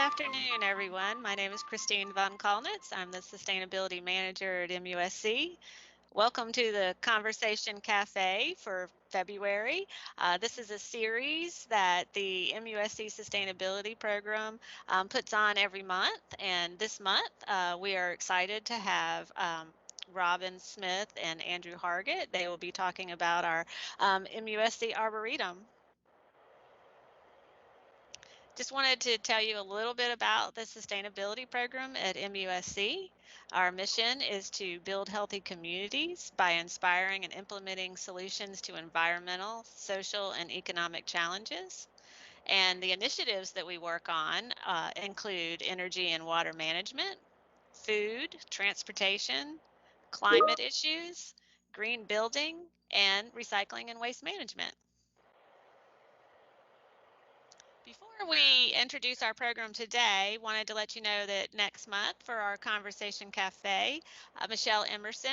afternoon, everyone. My name is Christine Von Kalnitz. I'm the Sustainability Manager at MUSC. Welcome to the Conversation Café for February. This is a series that the MUSC Sustainability Program puts on every month, and this month we are excited to have Robin Smith and Andrew Hargett. They will be talking about our MUSC Arboretum. Just wanted to tell you a little bit about the sustainability program at MUSC. Our mission is to build healthy communities by inspiring and implementing solutions to environmental, social, and economic challenges. And the initiatives that we work on include energy and water management, food, transportation, climate issues, green building, and recycling and waste management. Before we introduce our program today, wanted to let you know that next month for our Conversation Cafe, Michelle Emerson,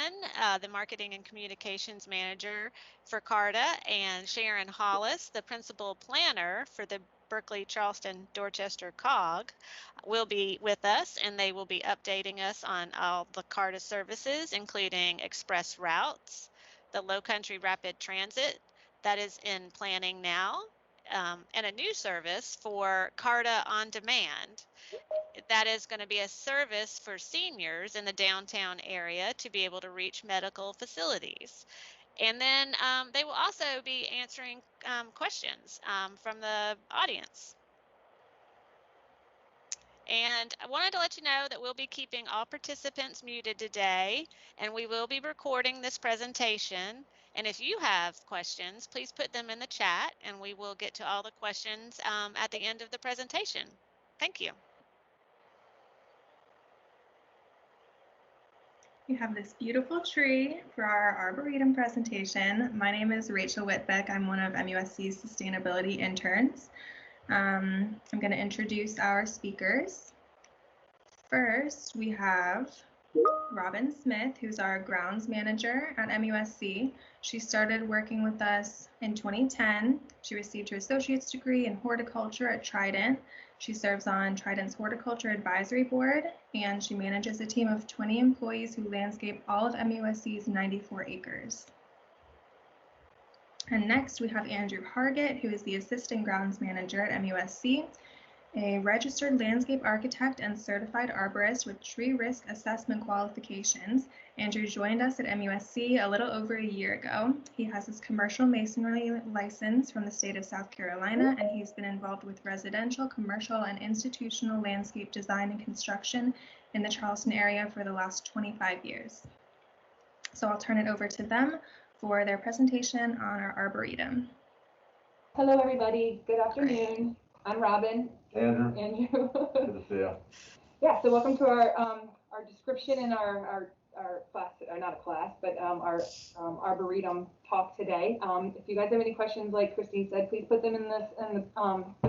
the Marketing and Communications Manager for CARTA, and Sharon Hollis, the Principal Planner for the Berkeley, Charleston, Dorchester COG, will be with us, and they will be updating us on all the CARTA services, including express routes, the Low Country Rapid Transit that is in planning now, and a new service for CARTA On Demand. That is going to be a service for seniors in the downtown area to be able to reach medical facilities. And then they will also be answering questions from the audience. And I wanted to let you know that we'll be keeping all participants muted today, and we will be recording this presentation. And if you have questions, please put them in the chat, and we will get to all the questions at the end of the presentation. Thank you. We have this beautiful tree for our Arboretum presentation. My name is Rachel Whitbeck. I'm one of MUSC's sustainability interns. I'm going to introduce our speakers. First, we have Robin Smith, who's our grounds manager at MUSC. She started working with us in 2010. She received her associate's degree in horticulture at Trident. She serves on Trident's Horticulture Advisory Board, and she manages a team of 20 employees who landscape all of MUSC's 94 acres. And next we have Andrew Hargett, who is the assistant grounds manager at MUSC, a registered landscape architect and certified arborist with tree risk assessment qualifications. Andrew joined us at MUSC a little over a year ago. He has his commercial masonry license from the state of South Carolina, and he's been involved with residential, commercial, and institutional landscape design and construction in the Charleston area for the last 25 years. So I'll turn it over to them for their presentation on our Arboretum. Hello, everybody. Good afternoon. I'm Robin. Andrew. Good to see you. Yeah, so welcome to our description in our class, or not a class, but our Arboretum talk today. If you guys have any questions, like Christine said, please put them in the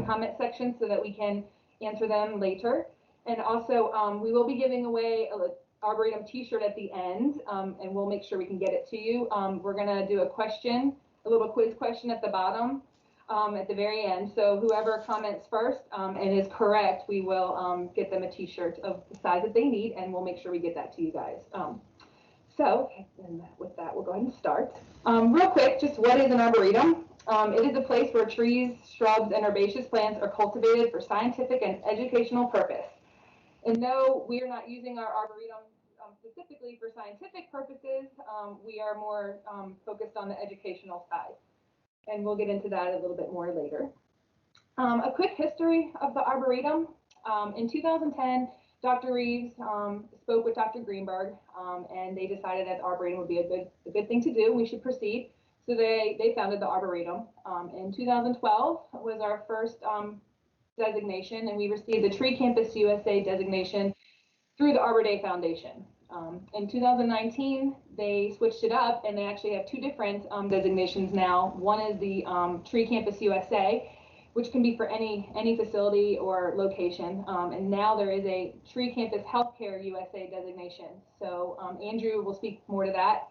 comment section so that we can answer them later. And also, we will be giving away a Arboretum t-shirt at the end, and we'll make sure we can get it to you. We're gonna do a little quiz question at the bottom. At the very end. So whoever comments first and is correct, we will get them a t-shirt of the size that they need, and we'll make sure we get that to you guys. So with that, we'll go ahead and start. Real quick, just what is an arboretum? It is a place where trees, shrubs, and herbaceous plants are cultivated for scientific and educational purpose. And no, we are not using our arboretum specifically for scientific purposes. We are more focused on the educational side. And we'll get into that a little bit more later. A quick history of the Arboretum. In 2010, Dr. Reeves spoke with Dr. Greenberg, and they decided that the Arboretum would be a good thing to do. We should proceed. So they founded the Arboretum. In 2012 was our first designation, and we received the Tree Campus USA designation through the Arbor Day Foundation. In 2019, they switched it up, and they actually have two different designations now. One is the Tree Campus USA, which can be for any facility or location. And now there is a Tree Campus Healthcare USA designation. So Andrew will speak more to that.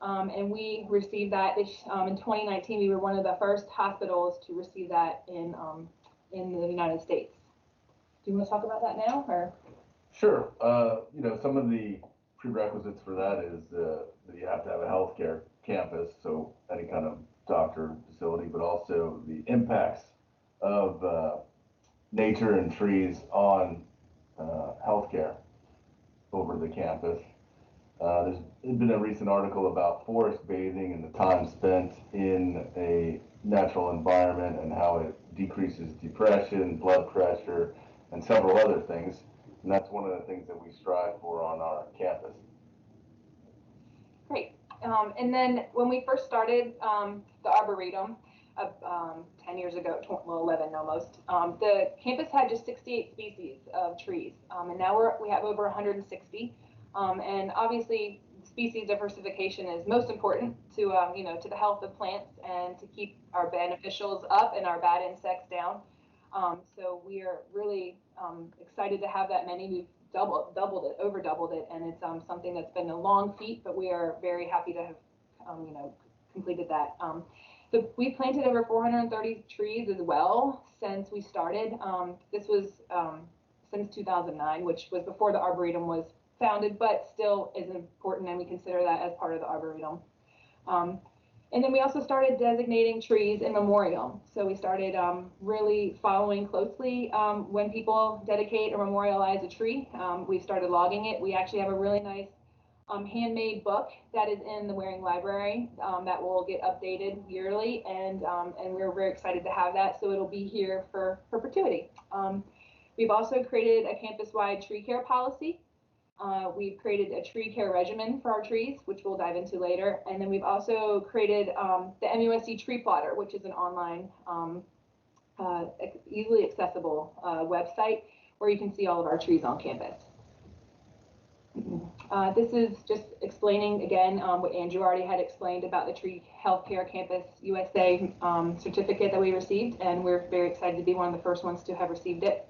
And we received that in 2019. We were one of the first hospitals to receive that in the United States. Do you want to talk about that now, or? Sure. Some of the prerequisites for that is that you have to have a healthcare campus, so any kind of doctor facility, but also the impacts of nature and trees on healthcare over the campus. There's been a recent article about forest bathing and the time spent in a natural environment and how it decreases depression, blood pressure, and several other things. And that's one of the things that we strive for on our campus. Great. And then when we first started the Arboretum, 10 years ago, 11 almost, the campus had just 68 species of trees. And now we have over 160. And obviously, species diversification is most important to, to the health of plants and to keep our beneficials up and our bad insects down. So we are really excited to have that many. We've over doubled it, and it's something that's been a long feat, but we are very happy to have, completed that. So we've planted over 430 trees as well since we started. This was since 2009, which was before the Arboretum was founded, but still is important, and we consider that as part of the Arboretum. And then we also started designating trees in memoriam. So we started really following closely when people dedicate or memorialize a tree. We started logging it. We actually have a really nice handmade book that is in the Waring Library that will get updated yearly, and we're very excited to have that. So it'll be here for perpetuity. We've also created a campus-wide tree care policy. We've created a tree care regimen for our trees, which we'll dive into later. And then we've also created the MUSC Tree Plotter, which is an online, easily accessible website where you can see all of our trees on campus. This is just explaining again what Andrew already had explained about the Tree Healthcare Campus USA certificate that we received, and we're very excited to be one of the first ones to have received it.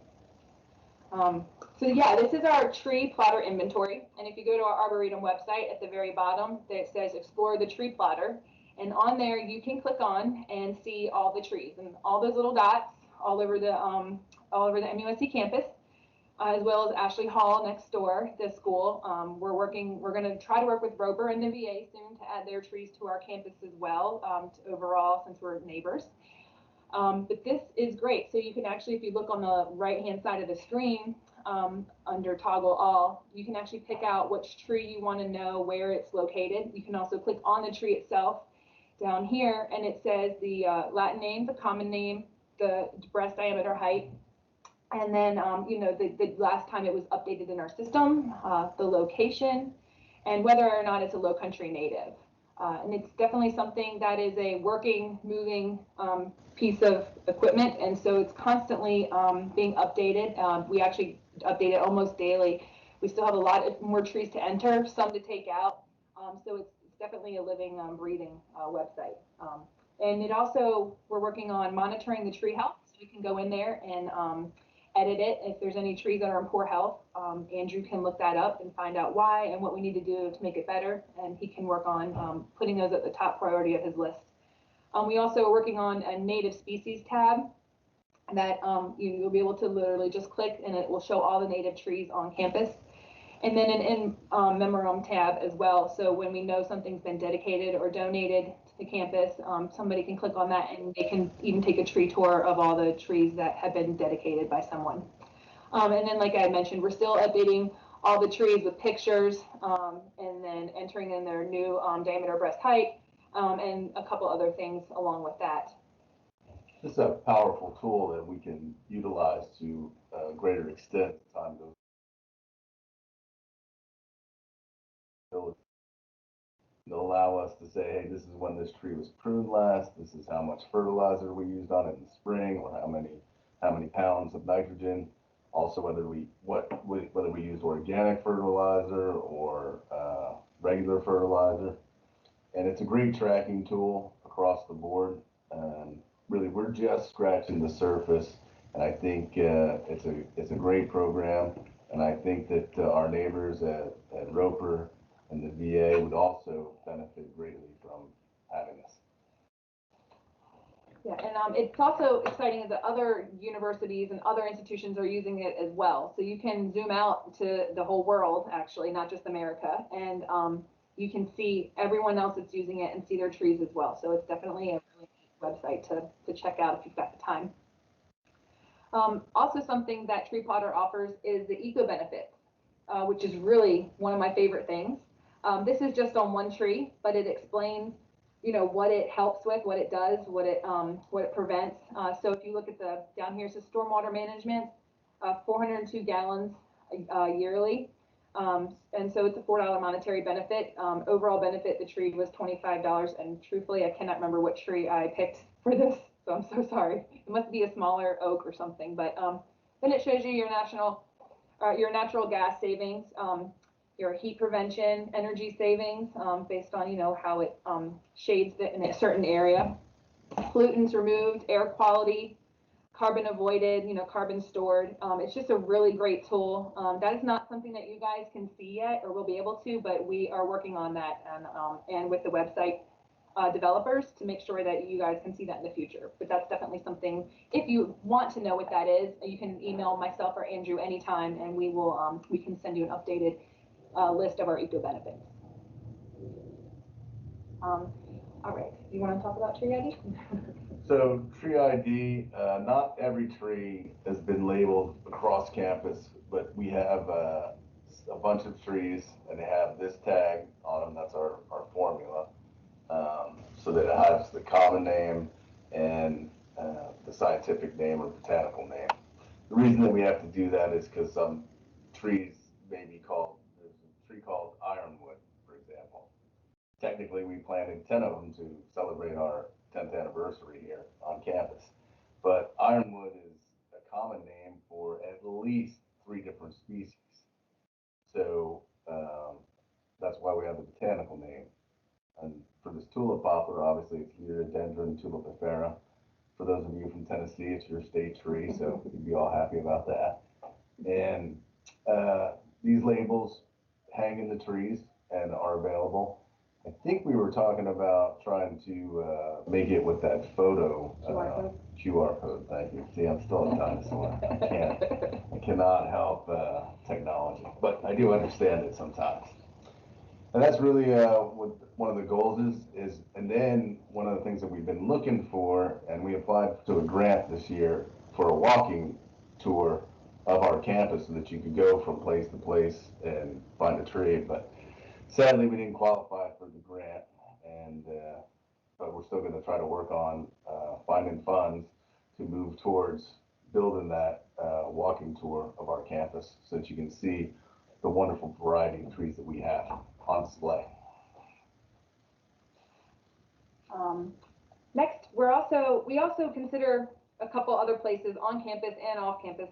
So yeah, this is our tree plotter inventory. And if you go to our Arboretum website, at the very bottom, it says Explore the Tree Plotter. And on there, you can click on and see all the trees and all those little dots all over the MUSC campus, as well as Ashley Hall next door, the school. We're going to try to work with Roper and the VA soon to add their trees to our campus as well, overall, since we're neighbors. But this is great. So you can actually, if you look on the right-hand side of the screen, under toggle all, you can actually pick out which tree you want to know where it's located. You can also click on the tree itself down here, and it says the Latin name, the common name, the breast diameter, height, and then the last time it was updated in our system, the location, and whether or not it's a low country native. And it's definitely something that is a working, moving piece of equipment, and so it's constantly being updated. We actually update it almost daily. We still have a lot more trees to enter, some to take out, so it's definitely a living, breathing website. And it also, we're working on monitoring the tree health, so you can go in there and edit it. If there's any trees that are in poor health, Andrew can look that up and find out why and what we need to do to make it better, and he can work on putting those at the top priority of his list. We also are working on a native species tab that you'll be able to literally just click and it will show all the native trees on campus. And then an in memoriam tab as well. So when we know something's been dedicated or donated to the campus, somebody can click on that and they can even take a tree tour of all the trees that have been dedicated by someone. And then, like I mentioned, we're still updating all the trees with pictures and then entering in their new diameter breast height and a couple other things along with that. This is a powerful tool that we can utilize to a greater extent as time goes. It'll allow us to say, hey, this is when this tree was pruned last, this is how much fertilizer we used on it in the spring, or how many pounds of nitrogen. Also, whether we used organic fertilizer or regular fertilizer. And it's a great tracking tool across the board. Really, we're just scratching the surface, and I think it's a great program. And I think that our neighbors at Roper and the VA would also benefit greatly from having this. Yeah, and it's also exciting that other universities and other institutions are using it as well. So you can zoom out to the whole world, actually, not just America, and you can see everyone else that's using it and see their trees as well. So it's definitely a really neat website to check out if you've got the time. Also, something that Tree Plotter offers is the eco benefits, which is really one of my favorite things. This is just on one tree, but it explains, you know, what it helps with, what it does, what it prevents. So if you look at the down here, it says stormwater management, 402 gallons yearly. And so it's a $4 monetary benefit. Overall benefit, the tree was $25. And truthfully, I cannot remember what tree I picked for this, so I'm so sorry. It must be a smaller oak or something. But then it shows you your natural gas savings, your heat prevention, energy savings, based on, you know, how it shades it in a certain area, pollutants removed, air quality, carbon avoided, you know, carbon stored. It's just a really great tool. That is not something that you guys can see yet or will be able to, but we are working on that and with the website developers to make sure that you guys can see that in the future. But that's definitely something, if you want to know what that is, you can email myself or Andrew anytime, and we can send you an updated list of our eco benefits. All right, you want to talk about tree ID? So tree ID, not every tree has been labeled across campus, but we have a bunch of trees and they have this tag on them. That's our formula. So that it has the common name and the scientific name or botanical name. The reason that we have to do that is because some trees may be called, there's a tree called ironwood, for example. Technically, we planted 10 of them to celebrate our 10th anniversary here on campus. But ironwood is a common name for at least 3 different species. So that's why we have the botanical name. And for this tulip poplar, obviously it's Liriodendron tulipifera. For those of you from Tennessee, it's your state tree, so you'd be all happy about that. And these labels hang in the trees and are available. I think we were talking about trying to make it with that photo QR code. Thank you. See, I'm still a dinosaur. I cannot help technology, but I do understand it sometimes. And that's really what one of the goals is. And then one of the things that we've been looking for, and we applied to a grant this year for a walking tour of our campus so that you could go from place to place and find a tree. But sadly, we didn't qualify for the grant, and but we're still going to try to work on finding funds to move towards building that walking tour of our campus so that you can see the wonderful variety of trees that we have on display. Next, we also consider a couple other places on campus and off campus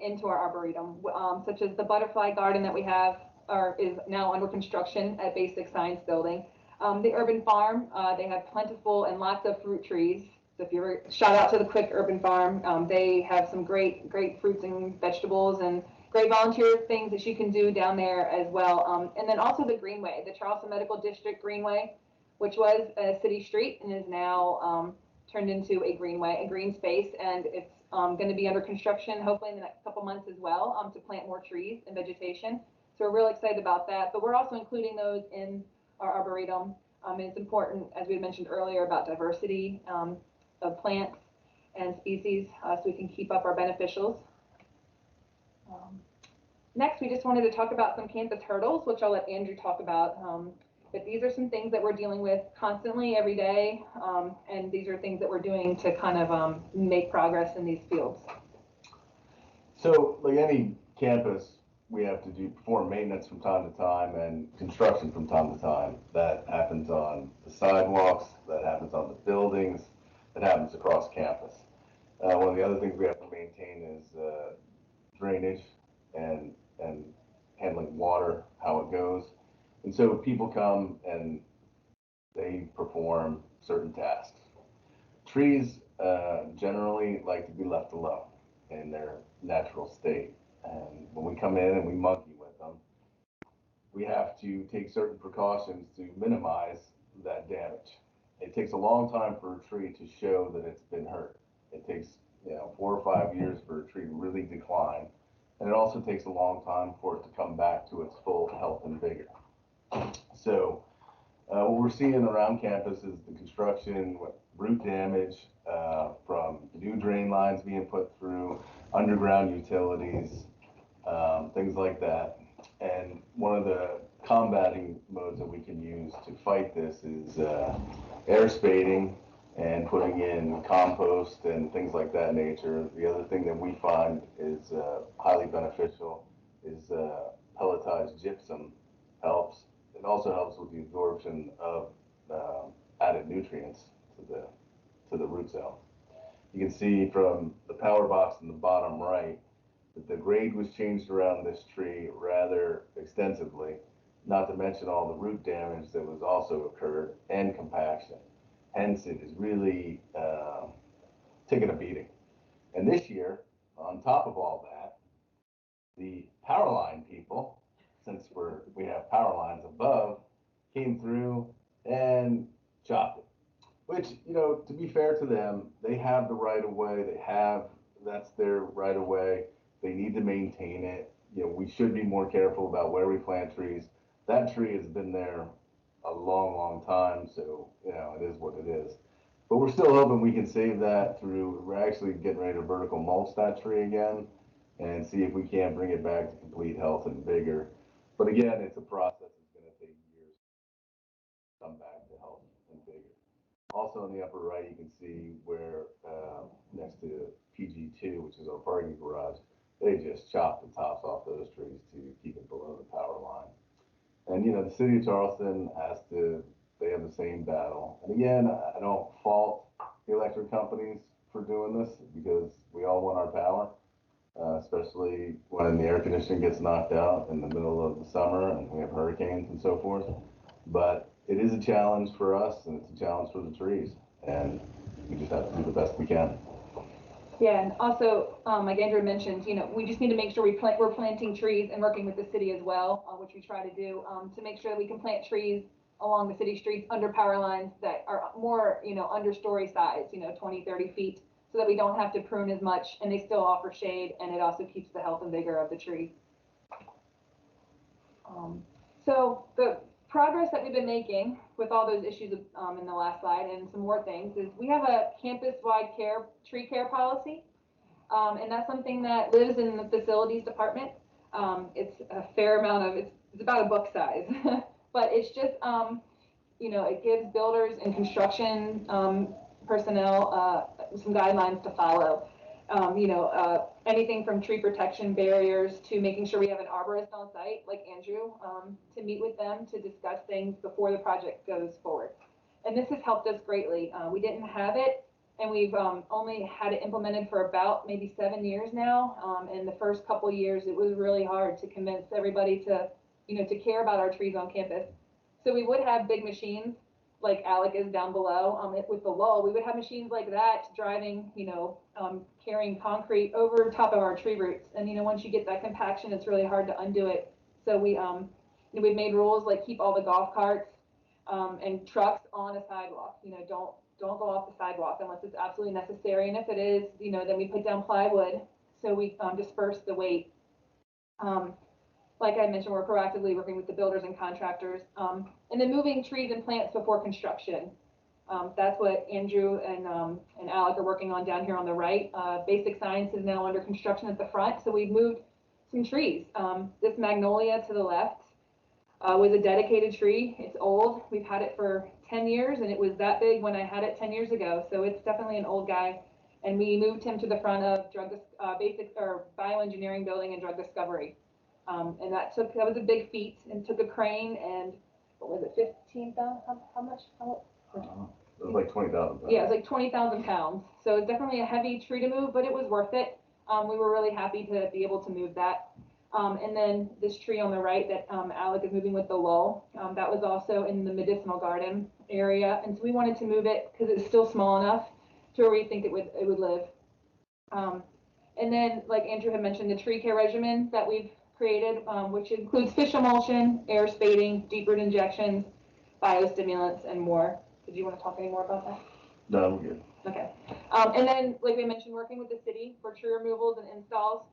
into our arboretum, such as the butterfly garden that we have is now under construction at Basic Science Building. The urban farm, they have plentiful and lots of fruit trees. So if you ever shout out to the Quick Urban Farm, they have some great fruits and vegetables and great volunteer things that you can do down there as well. And then also the Greenway, the Charleston Medical District Greenway, which was a city street and is now turned into a greenway, a green space, and it's going to be under construction hopefully in the next couple months as well to plant more trees and vegetation. So we're really excited about that, but we're also including those in our arboretum. And it's important, as we had mentioned earlier, about diversity of plants and species so we can keep up our beneficials. Next, we just wanted to talk about some campus hurdles, which I'll let Andrew talk about. But these are some things that we're dealing with constantly every day, and these are things that we're doing to kind of make progress in these fields. So, like any campus, we have to perform maintenance from time to time and construction from time to time. That happens on the sidewalks, that happens on the buildings, that happens across campus. One of the other things we have to maintain is drainage and handling water, how it goes. And so people come and they perform certain tasks. Trees generally like to be left alone in their natural state. And when we come in and we monkey with them, we have to take certain precautions to minimize that damage. it takes a long time for a tree to show that it's been hurt. It takes, 4 or 5 years for a tree to really decline. And it also takes a long time for it to come back to its full health and vigor. So what we're seeing around campus is the construction, root damage from new drain lines being put through, underground utilities, things like that. And one of the combating modes that we can use to fight this is air spading and putting in compost and things like that nature. The other thing that we find is highly beneficial is pelletized gypsum helps. It also helps with the absorption of added nutrients to the root zone. You can see from the power box in the bottom right that the grade was changed around this tree rather extensively, not to mention all the root damage that was also occurred and compaction. Hence, it is really taking a beating. And this year, on top of all that, the power line people, since we have power lines above, came through and chopped it. Which, to be fair to them, they have the right of way. That's their right of way. They need to maintain it. We should be more careful about where we plant trees. That tree has been there a long, long time, so it is what it is. But we're still hoping we can save that we're actually getting ready to vertical mulch that tree again and see if we can bring it back to complete health and vigor. But again, it's a process that's going to take years to come back to health and vigor. Also in the upper right, you can see where next to PG2, which is our parking garage, they just chopped the tops off those trees to keep it below the power line. And the city of Charleston they have the same battle. And again, I don't fault the electric companies for doing this because we all want our power, especially when the air conditioning gets knocked out in the middle of the summer and we have hurricanes and so forth. But it is a challenge for us and it's a challenge for the trees. And we just have to do the best we can. Yeah, and also, like Andrew mentioned, we just need to make sure we're planting trees and working with the city as well, which we try to do, to make sure that we can plant trees along the city streets under power lines that are more, understory size, 20, 30 feet, so that we don't have to prune as much and they still offer shade and it also keeps the health and vigor of the tree. So the progress that we've been making with all those issues in the last slide and some more things is we have a campus-wide tree care policy, and that's something that lives in the facilities department. It's a fair amount of, it's about a book size, but it's just, it gives builders and construction personnel some guidelines to follow. Anything from tree protection barriers to making sure we have an arborist on site, like Andrew, to meet with them to discuss things before the project goes forward. And this has helped us greatly. We didn't have it, and we've only had it implemented for about maybe 7 years now. And the first couple of years, it was really hard to convince everybody to, to care about our trees on campus. So we would have big machines like Alec is down below with the lull. We would have machines like that driving, carrying concrete over top of our tree roots. And, once you get that compaction, it's really hard to undo it. So we've made rules like keep all the golf carts and trucks on a sidewalk. Don't go off the sidewalk unless it's absolutely necessary. And if it is, then we put down plywood. So we disperse the weight. Like I mentioned, we're proactively working with the builders and contractors. And then moving trees and plants before construction. That's what Andrew and Alec are working on down here on the right. Basic science is now under construction at the front. So we've moved some trees. This magnolia to the left was a dedicated tree. It's old. We've had it for 10 years and it was that big when I had it 10 years ago. So it's definitely an old guy. And we moved him to the front of bioengineering building and drug discovery. And that was a big feat and took a crane and what was it, 15,000? How much? It was like 20,000 pounds. Yeah, it was like 20,000 pounds. So it's definitely a heavy tree to move, but it was worth it. We were really happy to be able to move that. And then this tree on the right that Alec is moving with the lull, that was also in the medicinal garden area. And so we wanted to move it because it's still small enough to where we think it would live. And then, like Andrew had mentioned, the tree care regimen that we've created, which includes fish emulsion, air spading, deep root injections, biostimulants, and more. Did you want to talk any more about that? No, I'm good. Okay. And then, like we mentioned, working with the city for tree removals and installs.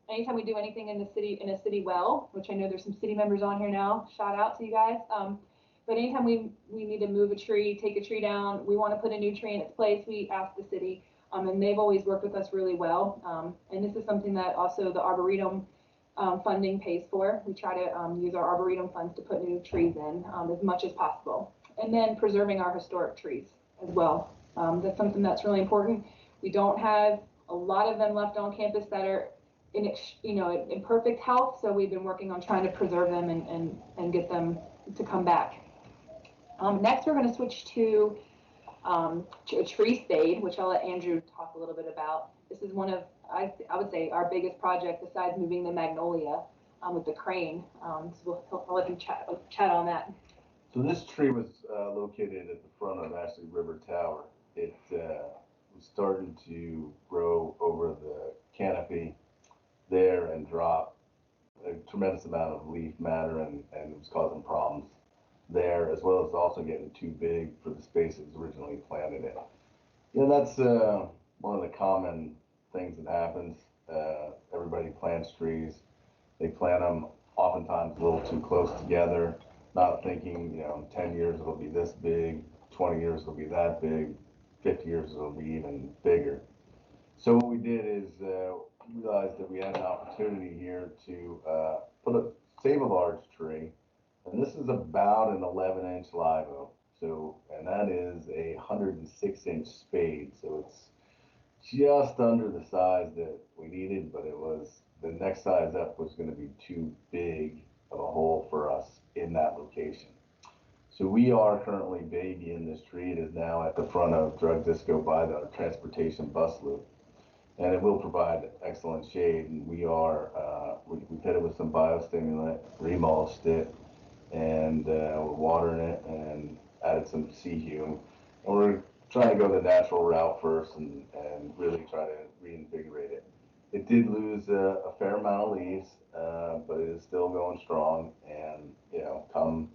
Anytime we do anything in a city well, which I know there's some city members on here now, shout out to you guys. But anytime we need to move a tree, take a tree down, we want to put a new tree in its place, we ask the city, and they've always worked with us really well. And this is something that also the Arboretum funding pays for. We try to use our Arboretum funds to put new trees in as much as possible. And then preserving our historic trees as well. That's something that's really important. We don't have a lot of them left on campus that are in perfect health, so we've been working on trying to preserve them and get them to come back. Next, we're going to switch to a tree spade, which I'll let Andrew talk a little bit about. This is one of, I would say, our biggest project besides moving the magnolia with the crane. So I'll let him chat on that. So this tree was located at the front of Ashley River Tower. It was starting to grow over the canopy there and drop a tremendous amount of leaf matter, and it was causing problems there, as well as also getting too big for the space it was originally planted in. You know, that's one of the common things that happens. Everybody plants trees. They plant them oftentimes a little too close together, not thinking, 10 years it'll be this big, 20 years it'll be that big, 50 years it'll be even bigger. So what we did is realized that we had an opportunity here to save a large tree, and this is about an 11-inch live oak. So, and that is a 106-inch spade. So it's just under the size that we needed, but it was the next size up was going to be too big of a hole for us in that location. So we are currently babying this tree. It is now at the front of Drug Disco by the transportation bus loop, and it will provide excellent shade. And we are we hit it with some biostimulant, remulched it, and we're watering it and added some sea hume. And we're trying to go the natural route first and really try to reinvigorate it. It did lose a fair amount of leaves, but it is still going strong. And come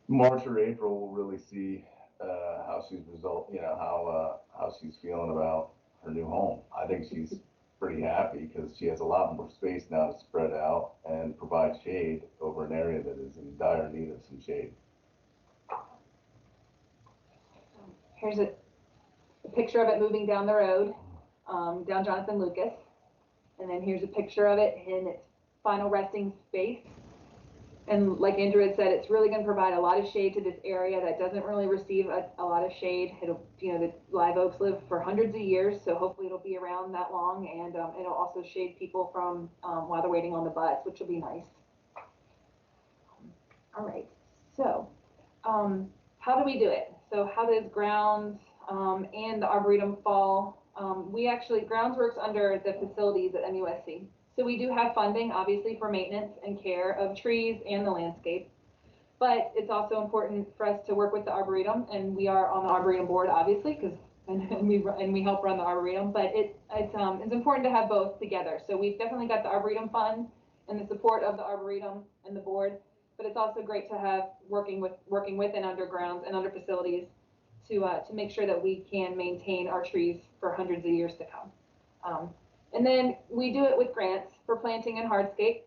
March or April, we'll really see how she's how she's feeling about her new home. I think she's pretty happy because she has a lot more space now to spread out and provide shade over an area that is in dire need of some shade. Here's a picture of it moving down the road, down Jonathan Lucas. And then here's a picture of it in its final resting space. And like Andrew had said, it's really going to provide a lot of shade to this area that doesn't really receive a lot of shade. It'll, the live oaks live for hundreds of years, so hopefully it'll be around that long, and it'll also shade people from while they're waiting on the bus, which will be nice. All right, so how do we do it? So how does grounds and the Arboretum fall? Grounds works under the facilities at MUSC. So we do have funding, obviously, for maintenance and care of trees and the landscape. But it's also important for us to work with the Arboretum, and we are on the Arboretum board, obviously, and we help run the Arboretum. But it's important to have both together. So we've definitely got the Arboretum fund and the support of the Arboretum and the board. But it's also great to have working with and under grounds and under facilities to make sure that we can maintain our trees for hundreds of years to come. And then we do it with grants for planting and hardscape.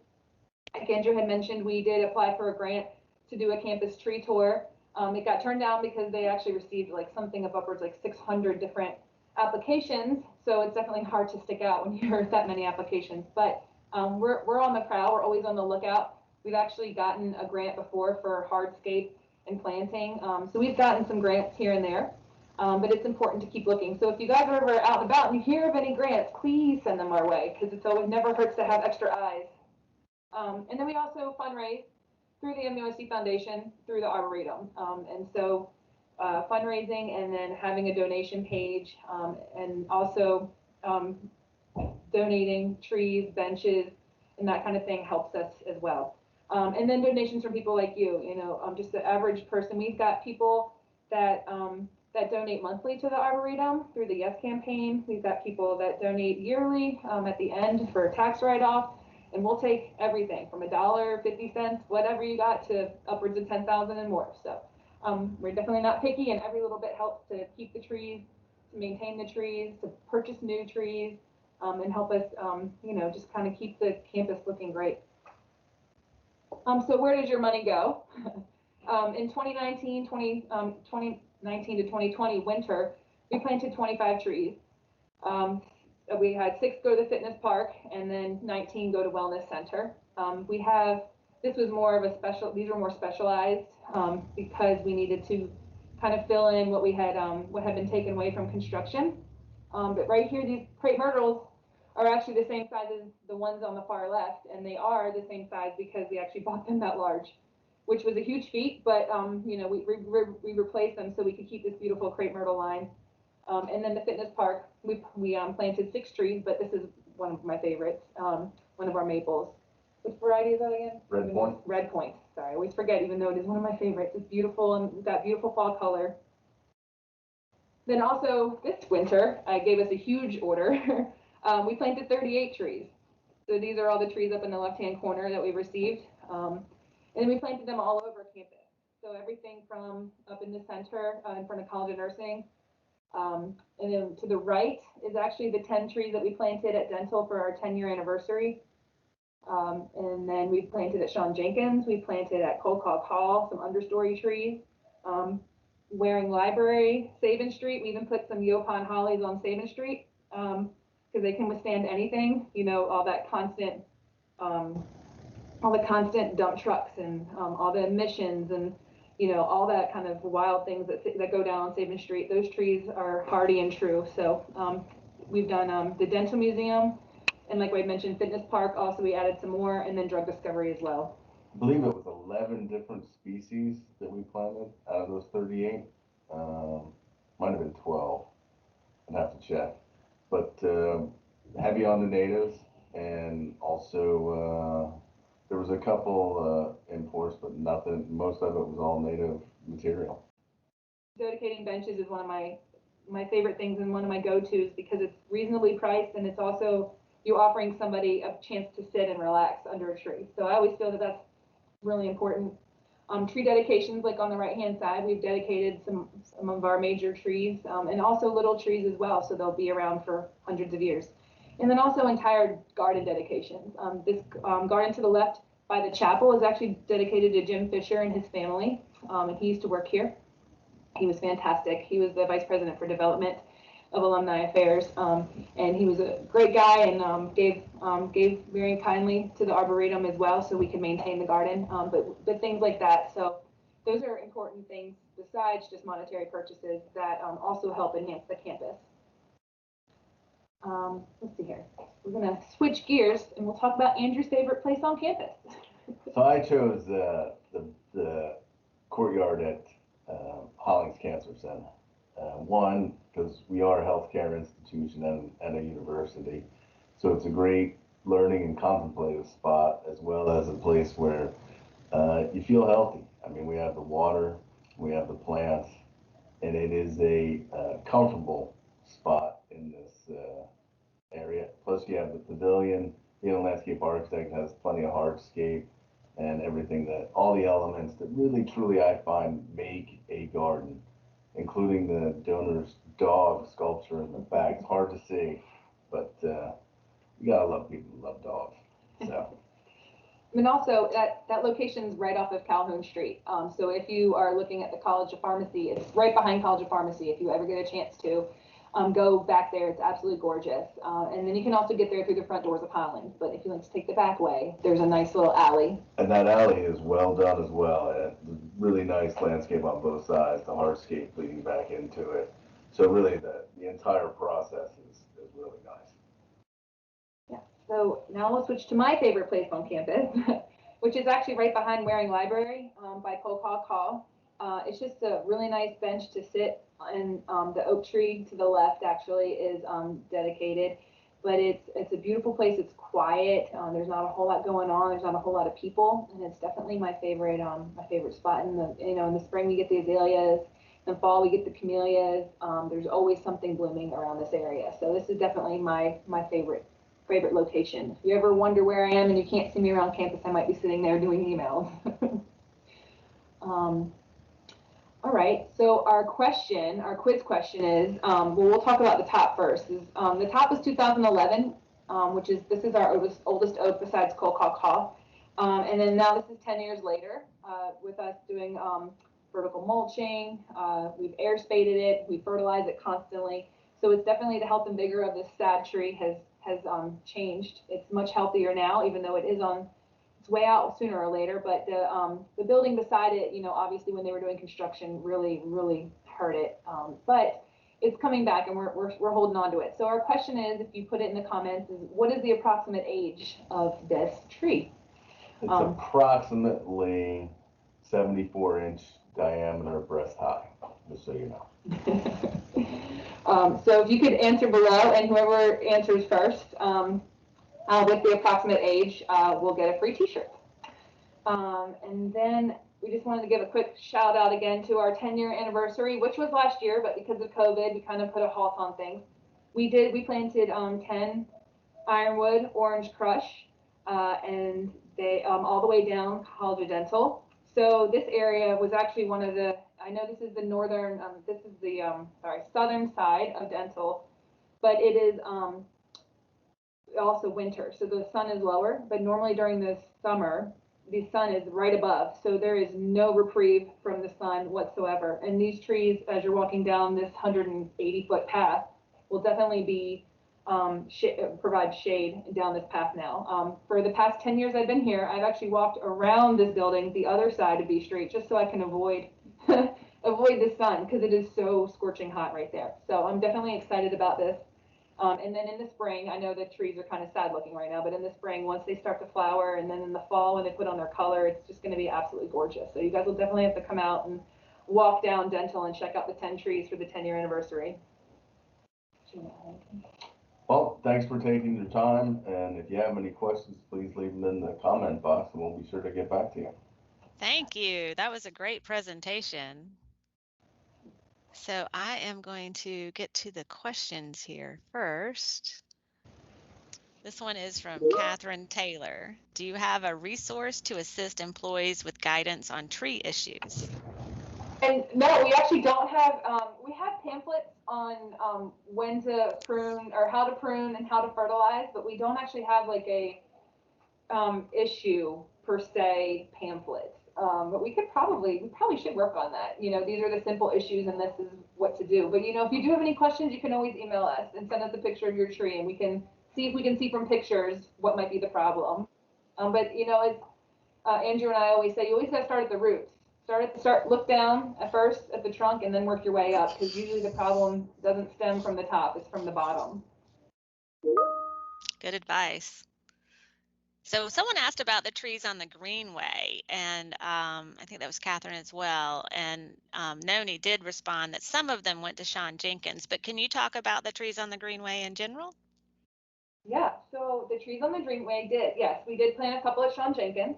Like Andrew had mentioned, we did apply for a grant to do a campus tree tour. It got turned down because they actually received something of upwards 600 different applications. So it's definitely hard to stick out when you hear that many applications. But we're on the prowl. We're always on the lookout. We've actually gotten a grant before for hardscape and planting. So we've gotten some grants here and there. But it's important to keep looking. So if you guys are ever out and about and you hear of any grants, please send them our way, because it never hurts to have extra eyes. And then we also fundraise through the MUSC Foundation, through the Arboretum. And so fundraising and then having a donation page, and also donating trees, benches, and that kind of thing helps us as well. And then donations from people like you, just the average person. We've got people that donate monthly to the Arboretum through the Yes campaign. We've got people that donate yearly at the end for a tax write-off, and we'll take everything from $1, 50 cents, whatever you got, to upwards of 10,000 and more. So We're definitely not picky, and every little bit helps to keep the trees, to maintain the trees, to purchase new trees, and help us, just kind of keep the campus looking great. So where does your money go? In 2019 to 2020 winter, we planted 25 trees. We had 6 go to the fitness park, and then 19 go to wellness center. This was more of a these were more specialized because we needed to kind of fill in what had been taken away from construction. But right here, these crepe myrtles are actually the same size as the ones on the far left, and they are the same size because we actually bought them that large, which was a huge feat, but we replaced them so we could keep this beautiful crepe myrtle line. And then the fitness park, we planted 6 trees, but this is one of my favorites, one of our maples. Which variety is that again? Red Point. Red Point. Sorry, I always forget, even though it is one of my favorites. It's beautiful, and it's got beautiful fall color. Then also this winter, I gave us a huge order. We planted 38 trees. So these are all the trees up in the left-hand corner that we received. And then we planted them all over campus. So everything from up in the center in front of College of Nursing. And then to the right is actually the 10 trees that we planted at Dental for our 10-year anniversary. And then we planted at Sean Jenkins. We planted at Colcock Hall some understory trees. Waring Library, Sabin Street. We even put some Yopon hollies on Sabin Street because they can withstand anything. All the constant dump trucks and all the emissions and all that kind of wild things that go down on Sabin Street. Those trees are hardy and true. So we've done the Dental Museum, and like I mentioned, Fitness Park. Also, we added some more, and then Drug Discovery as well. I believe it was 11 different species that we planted out of those 38. Might have been 12. I'd have to check. But heavy on the natives, and also there was a couple imports, but nothing. Most of it was all native material. Dedicating benches is one of my favorite things and one of my go-tos because it's reasonably priced, and it's also you offering somebody a chance to sit and relax under a tree. So I always feel that that's really important. Tree dedications, like on the right-hand side, we've dedicated some of our major trees and also little trees as well, so they'll be around for hundreds of years. And then also entire garden dedications. This garden to the left by the chapel is actually dedicated to Jim Fisher and his family, and he used to work here. He was fantastic. He was the vice president for development of alumni affairs, and he was a great guy and gave very kindly to the Arboretum as well so we could maintain the garden, but things like that. So those are important things besides just monetary purchases that also help enhance the campus. Let's see here. We're going to switch gears and we'll talk about Andrew's favorite place on campus. So I chose the courtyard at Hollings Cancer Center. One, because we are a healthcare institution and a university, so it's a great learning and contemplative spot, as well as a place where you feel healthy. I mean, we have the water, we have the plants, and it is a comfortable spot in this area. Plus, you have the pavilion. The landscape architect has plenty of hardscape and everything all the elements that really, truly, I find make a garden, including the donor's dog sculpture in the back. It's hard to see, but you gotta love people who love dogs. So. And also, that location's right off of Calhoun Street. So if you are looking at the College of Pharmacy, it's right behind College of Pharmacy. If you ever get a chance to go back there, it's absolutely gorgeous. And then you can also get there through the front doors of Hollings. But if you want to take the back way, there's a nice little alley. And that alley is well done as well. Really nice landscape on both sides, the hardscape leading back into it. So really the entire process is really nice. Yeah, so now we'll switch to my favorite place on campus, which is actually right behind Waring Library by Colcock Hall. It's just a really nice bench to sit, and the oak tree to the left actually is dedicated. But it's a beautiful place. It's quiet. There's not a whole lot going on. There's not a whole lot of people, and it's definitely my favorite spot. In the spring we get the azaleas. In the fall we get the camellias. There's always something blooming around this area. So this is definitely my favorite location. If you ever wonder where I am and you can't see me around campus, I might be sitting there doing emails. All right, so our quiz question is, well, we'll talk about the top first. The top is 2011, this is our oldest oak besides Kolkakaw. And then now this is 10 years later with us doing vertical mulching. We've air spaded it, we fertilize it constantly. So it's definitely the health and vigor of this sad tree has changed. It's much healthier now, even though it is on its way out sooner or later. But the building beside it, you know, obviously when they were doing construction, really hurt it. But it's coming back, and we're holding on to it. So our question is, if you put it in the comments, is what is the approximate age of this tree? It's approximately 74-inch diameter, breast high, just so you know. So if you could answer below, and whoever answers first with the approximate age will get a free t-shirt. And then we just wanted to give a quick shout out again to our 10-year anniversary, which was last year, but because of COVID, we kind of put a halt on things. We planted 10 ironwood orange crush, and they all the way down College of Dental. So this area was actually one of the, I know this is the northern, this is the southern side of Dental, but it is also winter, so the sun is lower. But normally during the summer, the sun is right above, so there is no reprieve from the sun whatsoever. And these trees, as you're walking down this 180-foot path, will definitely be provide shade down this path now. For the past 10 years I've been here, I've actually walked around this building, the other side of B Street, just so I can avoid avoid the sun, because it is so scorching hot right there. So I'm definitely excited about this. And then in the spring, I know the trees are kind of sad looking right now, but in the spring, once they start to flower, and then in the fall when they put on their color, it's just going to be absolutely gorgeous. So you guys will definitely have to come out and walk down Dental and check out the 10 trees for the 10-year anniversary. Well, thanks for taking your time, and if you have any questions, please leave them in the comment box, and we'll be sure to get back to you. Thank you. That was a great presentation. So I am going to get to the questions here first. This one is from Catherine Taylor. Do you have a resource to assist employees with guidance on tree issues? And no, we actually don't have, we have pamphlets on when to prune, or how to prune and how to fertilize, but we don't actually have like a issue per se pamphlet. But we probably should work on that. You know, these are the simple issues and this is what to do. But you know, if you do have any questions, you can always email us and send us a picture of your tree, and we can see if we can see from pictures what might be the problem. But you know, it's Andrew and I always say, you always got to start at the roots. Look down at first at the trunk and then work your way up, because usually the problem doesn't stem from the top, it's from the bottom. Good advice. So someone asked about the trees on the greenway, and I think that was Catherine as well. And Noni did respond that some of them went to Sean Jenkins, but can you talk about the trees on the greenway in general? Yeah, so the trees on the greenway did, yes, we did plant a couple at Sean Jenkins.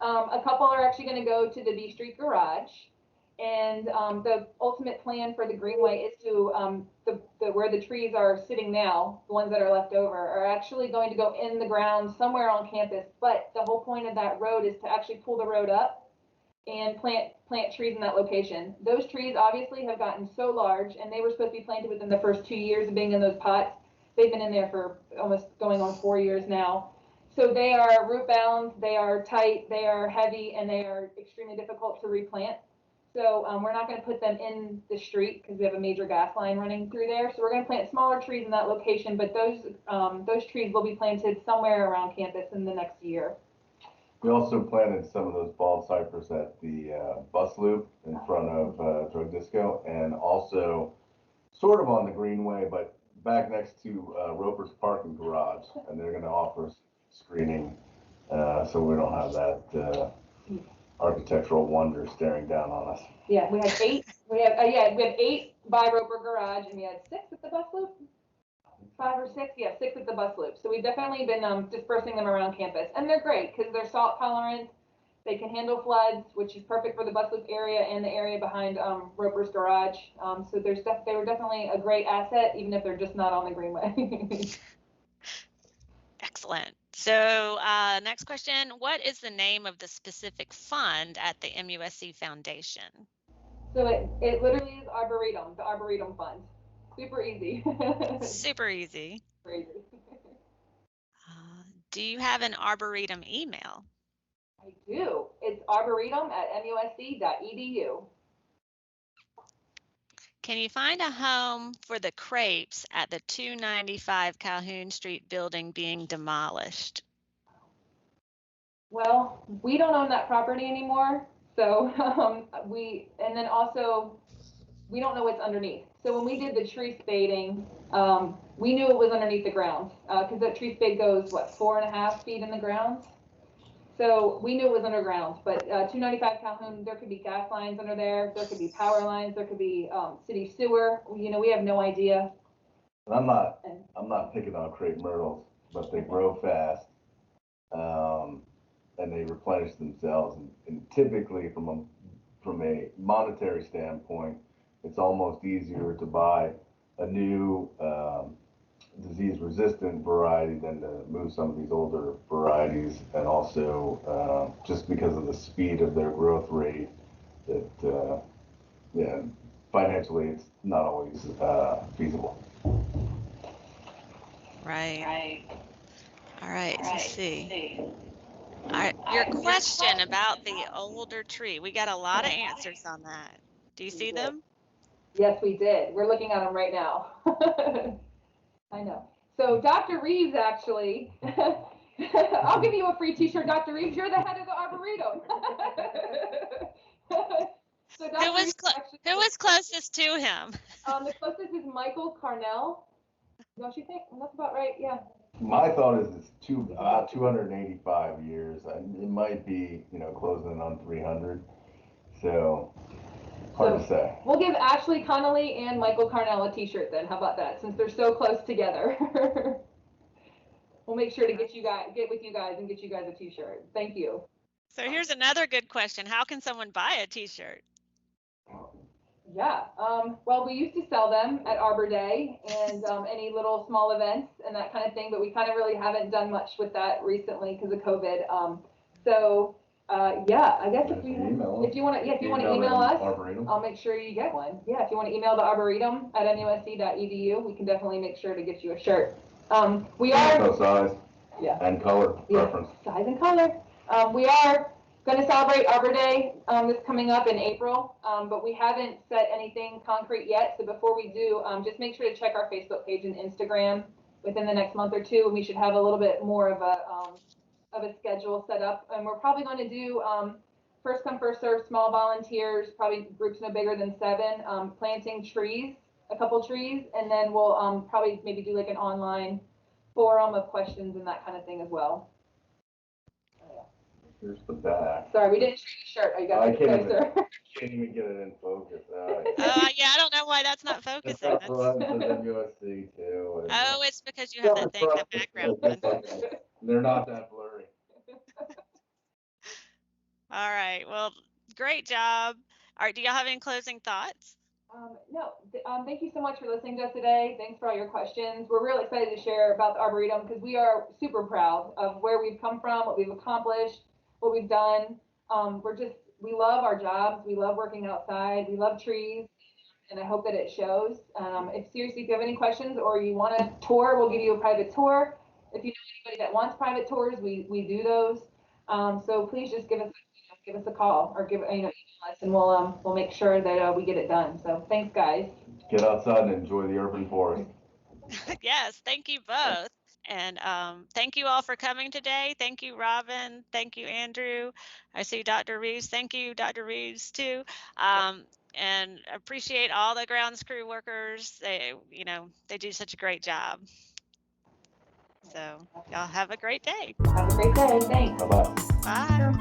A couple are actually going to go to the B Street garage, and the ultimate plan for the greenway is to where the trees are sitting now, the ones that are left over, are actually going to go in the ground somewhere on campus. But the whole point of that road is to actually pull the road up and plant trees in that location. Those trees obviously have gotten so large, and they were supposed to be planted within the first 2 years of being in those pots. They've been in there for almost going on 4 years now. So they are root bound, they are tight, they are heavy, and they are extremely difficult to replant. So we're not going to put them in the street because we have a major gas line running through there. So we're going to plant smaller trees in that location, but those trees will be planted somewhere around campus in the next year. We also planted some of those bald cypress at the bus loop in front of Drug Disco, and also sort of on the greenway, but back next to Roper's parking garage, and they're going to offer screening, so we don't have that architectural wonder staring down on us. Yeah, we had 8. We have 8 by Roper garage, and we had 6 at the bus loop. 5 or 6, yeah, 6 at the bus loop. So we've definitely been dispersing them around campus, and they're great because they're salt tolerant. They can handle floods, which is perfect for the bus loop area and the area behind Roper's garage. So they were definitely a great asset, even if they're just not on the greenway. Excellent. So next question, what is the name of the specific fund at the MUSC Foundation? So it literally is Arboretum, the Arboretum Fund. Super easy. Super easy. Super easy. Do you have an Arboretum email? I do. It's arboretum@musc.edu. Can you find a home for the crepes at the 295 Calhoun Street building being demolished? Well, we don't own that property anymore, so and then also we don't know what's underneath. So when we did the tree spading, we knew it was underneath the ground because that tree spade goes, what, 4.5 feet in the ground? So we knew it was underground, but 295 Calhoun, there could be gas lines under there, there could be power lines, there could be city sewer. You know, we have no idea. And I'm not picking on crepe myrtles, but they grow fast, and they replenish themselves. And typically, from a monetary standpoint, it's almost easier to buy a new disease-resistant variety than to move some of these older varieties, and also just because of the speed of their growth rate, that yeah, financially it's not always feasible. Right. All right, let's see. All right, your question about the older tree, we got a lot of answers on that. Do you see them? Yes, we did. We're looking at them right now. I know. So Dr. Reeves, actually, I'll give you a free t-shirt, Dr. Reeves. You're the head of the Arboretum. So Who was closest to him? The closest is Michael Carnell. Don't you think? That's about right, yeah. My thought is it's 285 years. It might be, closing in on 300. So hard to say. We'll give Ashley Connolly and Michael Carnell a t-shirt then. How about that? Since they're so close together. We'll make sure to get with you guys and get you guys a t-shirt. Thank you. So here's another good question. How can someone buy a t-shirt? Yeah, well, we used to sell them at Arbor Day and any little small events and that kind of thing, but we kind of really haven't done much with that recently because of COVID. Yeah, I guess if you want to email us, Arboretum. I'll make sure you get one. Yeah, if you want to email the arboretum@musc.edu, we can definitely make sure to get you a shirt. We are no size, and color preference. Size and color. We are going to celebrate Arbor Day this coming up in April, but we haven't set anything concrete yet. So before we do, just make sure to check our Facebook page and Instagram within the next month or two, and we should have a little bit more of a schedule set up. And we're probably going to do first come, first serve, small volunteers, probably groups no bigger than 7, planting trees, a couple trees, and then we'll probably maybe do like an online forum of questions and that kind of thing as well. Here's the back. Sorry, we didn't show you the shirt. Oh, you got it closer. Can't even get it in focus. Yeah, I don't know why that's not focusing. It's front of MUSC too. Oh, it's because you have that thing in the background. They're not that blurry. All right. Well, great job. All right. Do y'all have any closing thoughts? No. Thank you so much for listening to us today. Thanks for all your questions. We're really excited to share about the Arboretum because we are super proud of where we've come from, what we've accomplished, what we've done. We love our jobs. We love working outside. We love trees, and I hope that it shows. If you have any questions or you want a tour, we'll give you a private tour. If you know anybody that wants private tours, we do those. So please just give us a call or email us, and we'll make sure that we get it done. So thanks, guys. Get outside and enjoy the urban forest. Yes, thank you both. And thank you all for coming today. Thank you, Robin. Thank you, Andrew. I see Dr. Reeves. Thank you, Dr. Reeves, too. And appreciate all the grounds crew workers. They do such a great job. So y'all have a great day. Have a great day. Thanks. Bye-bye. Bye.